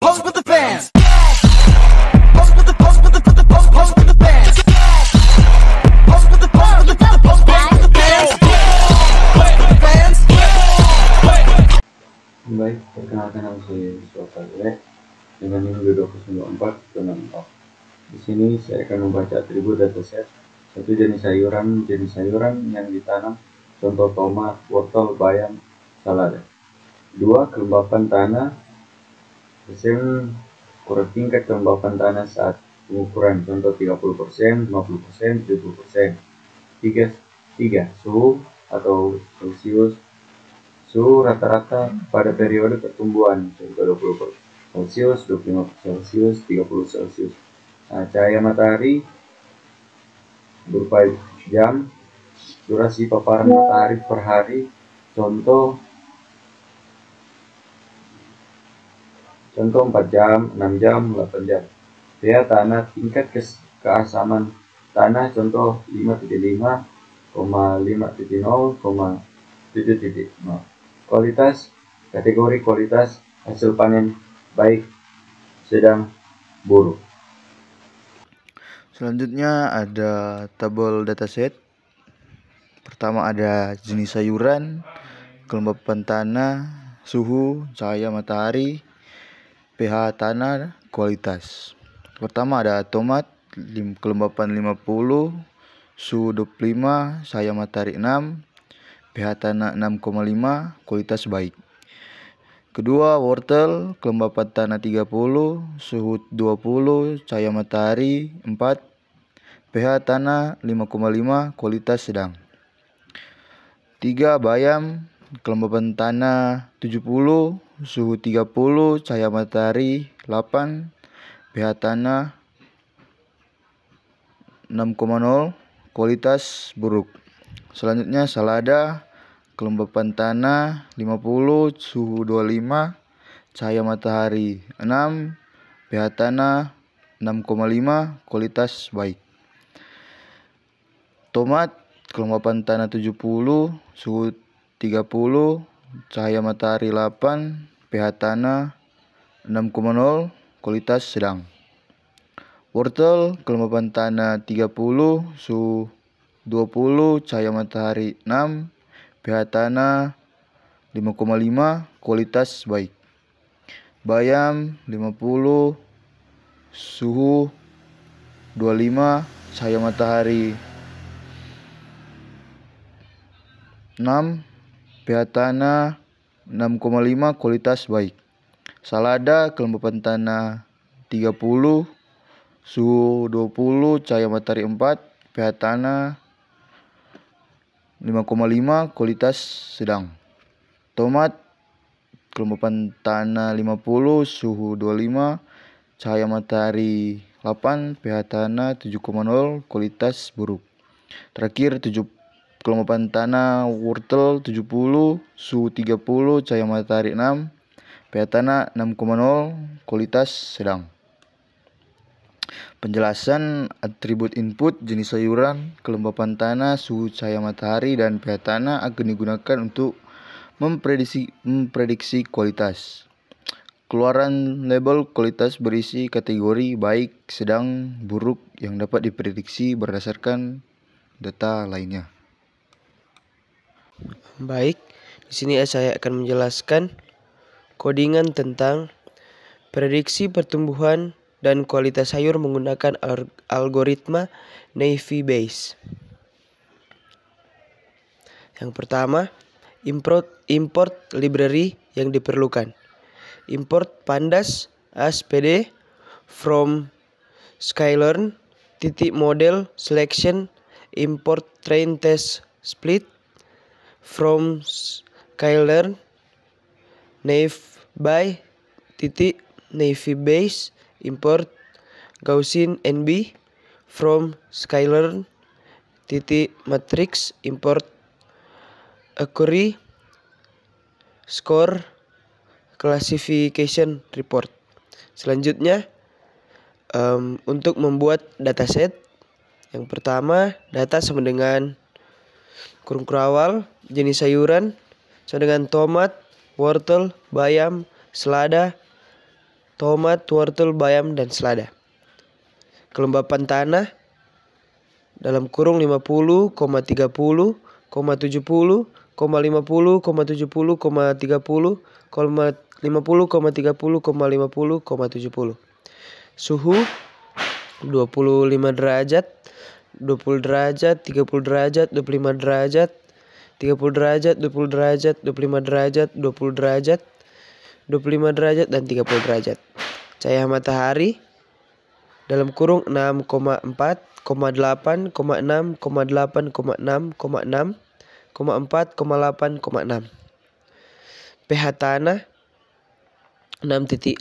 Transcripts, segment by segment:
Pose with the fans. Pose with the pose with the pose with the fans. Pose with the pose with the pose with the fans. Pose with the fans. Baik, perkenalkan nama saya Yusuf dengan NIM 2094 Di sini saya akan membaca atribut dataset. 1. Jenis sayuran yang ditanam, contoh tomat, wortel, bayam, salada. 2. Kelembapan tanah, hasil kurang tingkat kelembapan tanah saat pengukuran, contoh 30%, 50%, 70%. 3. Suhu atau Celsius, suhu rata-rata pada periode pertumbuhan, contoh 20 Celsius, 25 Celsius, 30 Celsius. Cahaya matahari berupa jam, durasi paparan matahari per hari, contoh 4 jam, 6 jam, 8 jam. pH tanah, tingkat keasaman tanah, contoh 5.5, 5.0, 7.0. Kualitas, kategori kualitas hasil panen baik, sedang, buruk. Selanjutnya ada tabel dataset. Pertama ada jenis sayuran, kelembapan tanah, suhu, cahaya matahari, pH tanah, kualitas. Pertama ada tomat, kelembapan 50, suhu 25, cahaya matahari 6, pH tanah 6,5, kualitas baik. Kedua, wortel, kelembapan tanah 30, suhu 20, cahaya matahari 4, pH tanah 5,5, kualitas sedang. 3. Bayam, kelembapan tanah 70, suhu 30, cahaya matahari 8, pH tanah 6,0, kualitas buruk. Selanjutnya salada, kelembapan tanah 50, suhu 25, cahaya matahari 6, pH tanah 6,5, kualitas baik. Tomat, kelembapan tanah 70, suhu 30, cahaya matahari 8, pH tanah 6,0, kualitas sedang. Wortel, kelembapan tanah 30, suhu 20, cahaya matahari 6, pH tanah 5,5, kualitas baik. Bayam 50, suhu 25, cahaya matahari 6, pH tanah 6,5, kualitas baik. Salada, kelembapan tanah 30, suhu 20, cahaya matahari 4, pH tanah 5,5, kualitas sedang. Tomat, kelembapan tanah 50, suhu 25, cahaya matahari 8, pH tanah 7,0, kualitas buruk. Terakhir, kelembapan tanah wortel 70, suhu 30, cahaya matahari 6, pH tanah 6,0, kualitas sedang. Penjelasan atribut input jenis sayuran, kelembapan tanah, suhu, cahaya matahari, dan pH tanah akan digunakan untuk memprediksi kualitas. Keluaran label kualitas berisi kategori baik, sedang, buruk yang dapat diprediksi berdasarkan data lainnya. Baik, di sini saya akan menjelaskan codingan tentang prediksi pertumbuhan dan kualitas sayur menggunakan algoritma Naive Bayes. Yang pertama, import library yang diperlukan. Import pandas ASPD from Sklearn, model selection, import train test split from Sklearn, Naive Bayes, import Gaussian NB from Sklearn, matrix, import Accuracy score classification report. Selanjutnya, untuk membuat dataset, yang pertama data sama dengan kurung awal jenis sayuran sama dengan tomat, wortel, bayam, selada, tomat, wortel, bayam, dan selada. Kelembapan tanah dalam kurung 50,30, 70, 50,70, 30, 50,30, 50,30, 50,70. Suhu 25 derajat, 20 derajat, 30 derajat, 25 derajat, 30 derajat, 20 derajat, 25 derajat, 20 derajat, 25 derajat, dan 30 derajat. Cahaya matahari dalam kurung 6,4, 8,6, 8,6, 6, 4,8,6. pH tanah 6.5,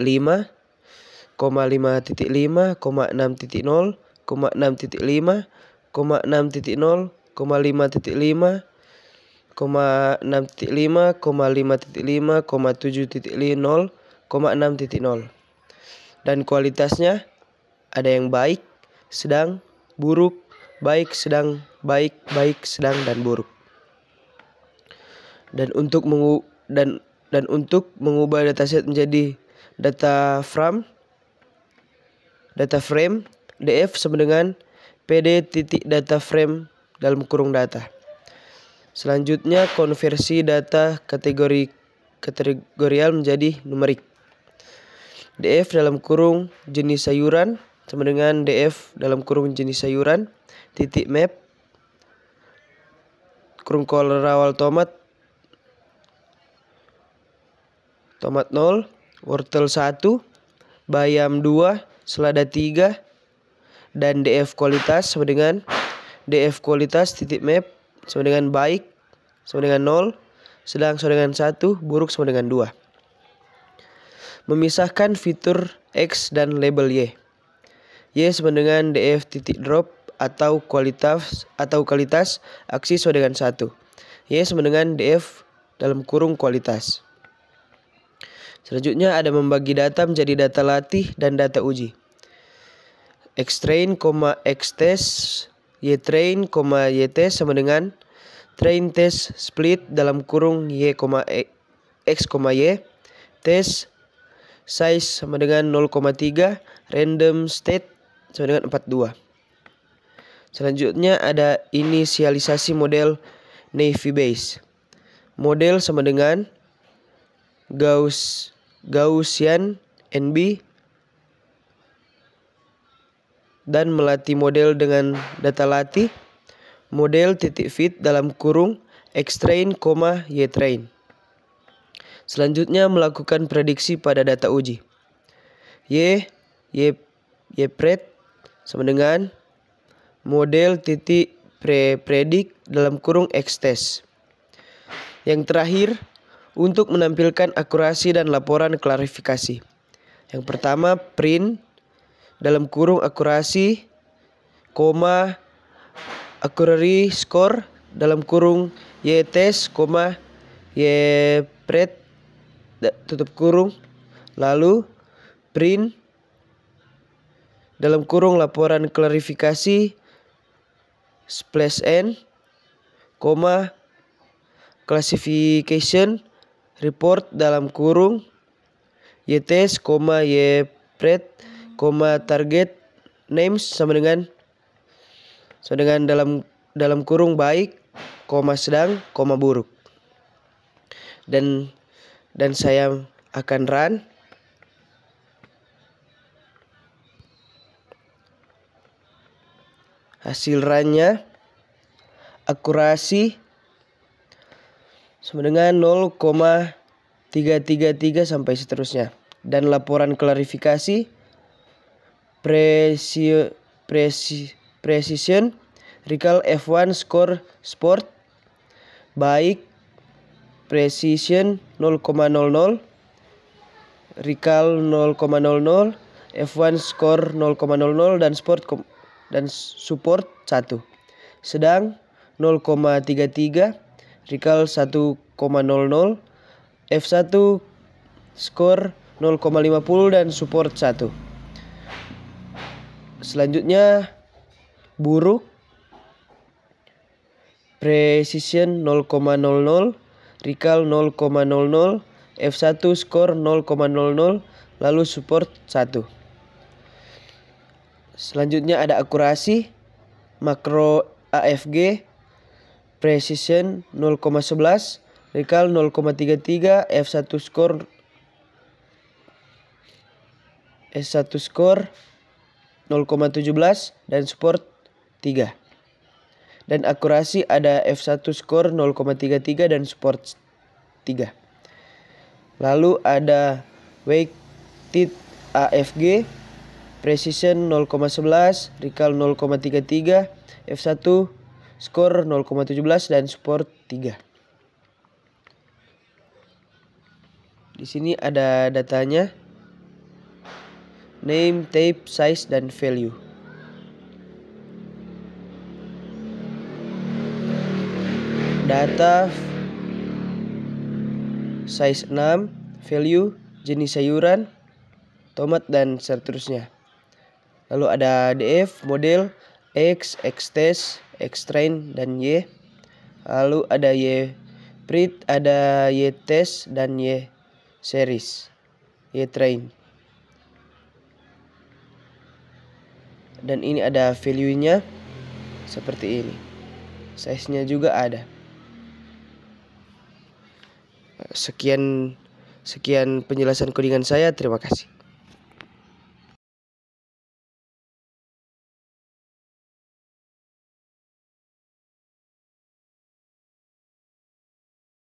5.5, 6.0, 6.5, 6.0, 5.5, 6.5, 5.5, 5.5, 7.0, 6.0. Dan kualitasnya ada yang baik, sedang, buruk, baik, sedang, baik, baik, sedang, dan buruk. Dan untuk mengubah dataset menjadi data frame, DF sama dengan PD.data frame dalam kurung data. Selanjutnya konversi data kategorial menjadi numerik. DF dalam kurung jenis sayuran sama dengan DF dalam kurung jenis sayuran titik map kurung kolorawal tomat 0, wortel 1, bayam 2, selada 3, dan DF kualitas sama dengan DF kualitas titik map sama dengan baik sama dengan 0, sedang sama dengan 1, buruk sama dengan 2. Memisahkan fitur X dan label Y. Y sama dengan DF titik drop atau kualitas aksi sama dengan 1. Y sama dengan DF dalam kurung kualitas. Selanjutnya ada membagi data menjadi data latih dan data uji. Xtrain, Xtest, Ytrain, Ytest sama dengan train test split dalam kurung Y, X, Y, test size sama dengan 0,3, random state sama dengan 42. Selanjutnya ada inisialisasi model Naive Bayes. Model sama dengan Gaussian NB dan melatih model dengan data latih model titik fit dalam kurung Xtrain, Ytrain. Selanjutnya melakukan prediksi pada data uji. Ypred sama dengan model titik predik dalam kurung Xtest. Yang terakhir, untuk menampilkan akurasi dan laporan klarifikasi. Yang pertama, print dalam kurung akurasi, accuracy score dalam kurung Ytest, Ypred tutup kurung, lalu print dalam kurung laporan klarifikasi splash n, classification report dalam kurung Ytest, Ypred, target names sama dengan dalam kurung baik, sedang, buruk. Dan saya akan run. Hasil runnya akurasi sama dengan 0,333 sampai seterusnya. Dan laporan klarifikasi precision recall F1 score sport baik precision 0,00, recall 0,00, F1 score 0,00 dan support 1. Sedang 0,33, recall 1,00, F1 score 0,50 dan support 1. Selanjutnya buruk precision 0,00, recall 0,00, F1 score 0,00, lalu support 1. Selanjutnya ada akurasi, makro AFG, precision 0,11, recall 0,33, F1 score S1 score 0,17 dan support 3. Dan akurasi ada F1 score 0,33 dan support 3. Lalu ada weighted AFG, precision 0,11, recall 0,33, F1 skor 0,17 dan support 3. Di sini ada datanya, name, type, size, dan value. Data size 6, value, jenis sayuran, tomat, dan seterusnya. Lalu ada DF, model, X, X-test, X-train, dan Y. Lalu ada Y print, ada Y test, dan Y series, Y train. Dan ini ada value-nya seperti ini. Size-nya juga ada. Sekian penjelasan codingan saya. Terima kasih.